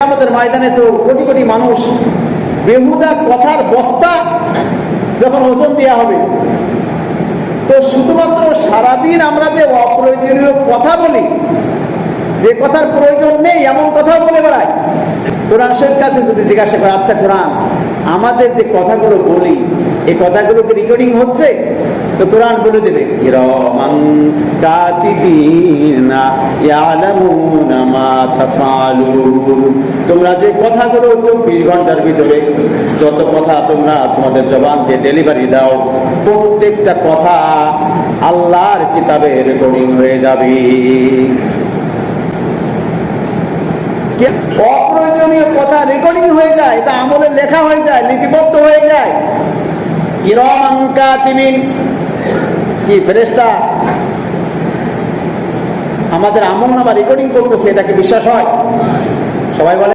আমাদের ময়দানে তো কোটি কোটি মানুষ বেহুদা কথার বস্তা যখন ওজন দেওয়া হবে, তো শুধুমাত্র সারাদিন আমরা যে অপ্রয়োজনীয় কথা বলি, যে কথার প্রয়োজন নেই এমন কথা বলে বেড়াই। কোরআন শরীফের কাছে যদি জিজ্ঞাসা করে, আচ্ছা কোরআন, আমাদের যে কথাগুলো বলি এই কথাগুলোকে রেকর্ডিং হচ্ছে? তো কোরআন বলে দেবে, কিরামান কাতিবিনা ইয়ালামুনা মা তাফআলুন। তোমরা যে কথাগুলো 24 ঘন্টার ভিতরে যত কথা তোমরা তোমাদের জবান দিয়ে ডেলিভারি দাও, প্রত্যেকটা কথা আল্লাহর কিতাবে রেকর্ডিং হয়ে যাবে। অপ্রয়োজনীয় কথা রেকর্ডিং হয়ে যায়, এটা আমলে লেখা হয়ে যায়, লিপিবদ্ধ হয়ে যায়। কিরামান কাতিবিন, কি ফেরেশতা আমাদের আমলনামা রেকর্ডিং করতেছে, এটাকে বিশ্বাস হয়? সবাই বলে